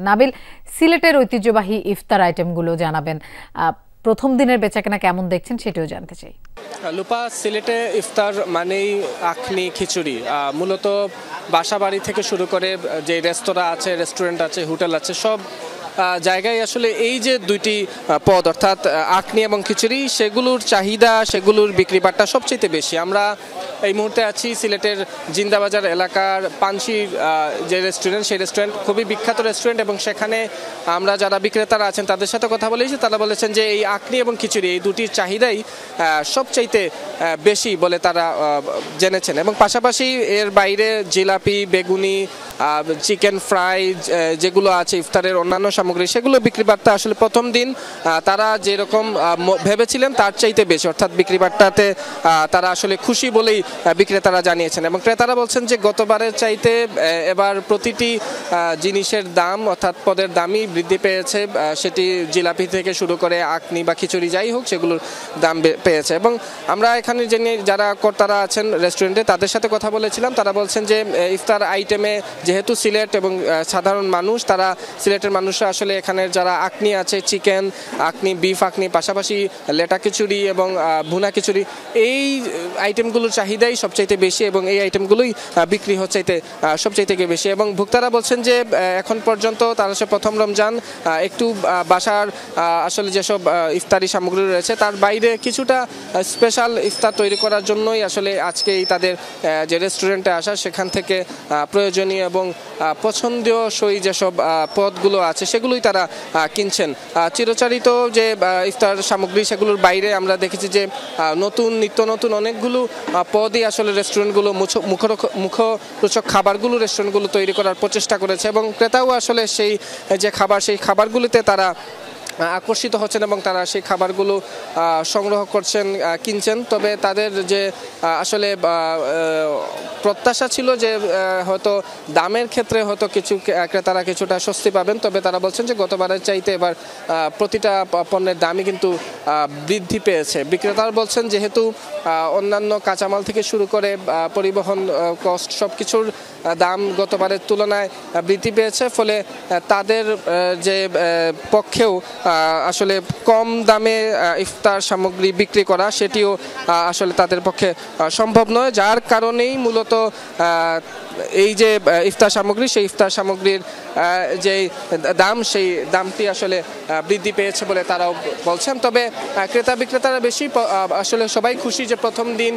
নাবিল, সিলেটের ঐতিহ্যবাহী ইফতার আইটেমগুলো জানাবেন। প্রথম দিনের বেচাকেনা কেমন দেখছেন সেটাও জানতে চাই। লুপা, সিলেটে ইফতার মানেই আখনি খিচুড়ি। মূলত বাসাবাড়ি থেকে শুরু করে যে রেস্তোরাঁ আছে, রেস্টুরেন্ট আছে, হোটেল আছে, সব জায়গায় আসলে এই যে দুইটি পদ অর্থাৎ আখনি এবং খিচুড়ি, সেগুলোর চাহিদা, সেগুলোর বিক্রি বাট্টা সবচেয়ে বেশি। আমরা এই মুহূর্তে আছি সিলেটের জিন্দাবাজার এলাকার পানশির যে রেস্টুরেন্ট, সেই রেস্টুরেন্ট খুবই বিখ্যাত রেস্টুরেন্ট, এবং সেখানে আমরা যারা বিক্রেতারা আছেন তাদের সাথে কথা বলেছি। তারা বলেছেন যে এই আখনি এবং খিচুড়ি, এই দুটির চাহিদাই সবচাইতে বেশি বলে তারা জেনেছেন। এবং পাশাপাশি এর বাইরে জিলাপি, বেগুনি, চিকেন ফ্রাই যেগুলো আছে, ইফতারের অন্যান্য সামগ্রী, সেগুলো বিক্রি বাট্টা আসলে প্রথম দিন তারা যেরকম ভেবেছিলেন তার চাইতে বেশি, অর্থাৎ বিক্রি বাট্টাতে তারা আসলে খুশি বলেই বিক্রেতারা জানিয়েছেন। এবং ক্রেতারা বলছেন যে গতবারের চাইতে এবার প্রতিটি জিনিসের দাম অর্থাৎ পদের দামই বৃদ্ধি পেয়েছে। সেটি জিলাপি থেকে শুরু করে আখনি বা খিচুড়ি যাই হোক, সেগুলোর দাম পেয়েছে। এবং আমরা এখানে যারা কর্তারা আছেন রেস্টুরেন্টে তাদের সাথে কথা বলেছিলাম। তারা বলছেন যে ইফতার আইটেমে যেহেতু সিলেট এবং সাধারণ মানুষ, তারা সিলেটের মানুষরা আসলে এখানের যারা আখনি আছে, চিকেন আখনি, বিফ আখনি, পাশাপাশি লেটা খিচুড়ি এবং ভুনা খিচুড়ি, এই আইটেমগুলোর চাহিদাই সবচাইতে বেশি এবং এই আইটেমগুলোই বিক্রি হচ্ছে সবচাইতে বেশি। এবং ভোক্তারা বলছেন যে এখন পর্যন্ত তারা প্রথম রমজান একটু বাসার আসলে যেসব ইফতারি সামগ্রী রয়েছে তার বাইরে কিছুটা স্পেশাল ইফতার তৈরি করার জন্যই আসলে আজকেই তাদের যে রেস্টুরেন্টে আসা, সেখান থেকে প্রয়োজনীয় এবং পছন্দীয় সই যেসব পদগুলো আছে সেগুলোই তারা কিনছেন। চিরচারিত যে ইফতার সামগ্রী, সেগুলোর বাইরে আমরা দেখেছি যে নিত্য নতুন অনেকগুলো পদই আসলে রেস্টুরেন্টগুলো মুখরোচক খাবারগুলো রেস্টুরেন্টগুলো তৈরি করার প্রচেষ্টা করেছে। এবং ক্রেতাও আসলে সেই যে সেই খাবারগুলিতে তারা আকর্ষিত হচ্ছেন এবং তারা সেই খাবারগুলো সংগ্রহ করছেন, কিনছেন। তবে তাদের যে আসলে প্রত্যাশা ছিল যে হয়তো দামের ক্ষেত্রে হয়তো কিছু ক্রেতারা কিছুটা স্বস্তি পাবেন, তবে তারা বলছেন যে গতবারের চাইতে এবার প্রতিটা পণ্যের দামই কিন্তু বৃদ্ধি পেয়েছে। বিক্রেতারা বলছেন যেহেতু অন্যান্য কাঁচামাল থেকে শুরু করে পরিবহন কস্ট সব কিছুর দাম গতবারের তুলনায় বৃদ্ধি পেয়েছে, ফলে তাদের যে পক্ষেও আসলে কম দামে ইফতার সামগ্রী বিক্রি করা সেটিও আসলে তাদের পক্ষে সম্ভব নয়, যার কারণেই মূলত এই যে ইফতার সামগ্রী, সেই ইফতার সামগ্রীর যে দাম, সেই দামটি আসলে বৃদ্ধি পেয়েছে বলে তারাও বলছেন। তবে ক্রেতা বিক্রেতারা বেশি আসলে সবাই খুশি যে প্রথম দিন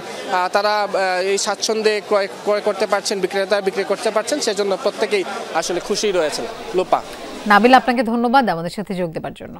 তারা এই স্বাচ্ছন্দ্যে ক্রয় করতে পারছেন, বিক্রেতা বিক্রি করতে পারছেন, সেজন্য প্রত্যেকেই আসলে খুশি রয়েছেন। লোপা, নাবিল, আপনাকে ধন্যবাদ আমাদের সাথে যোগ দেওয়ার জন্য।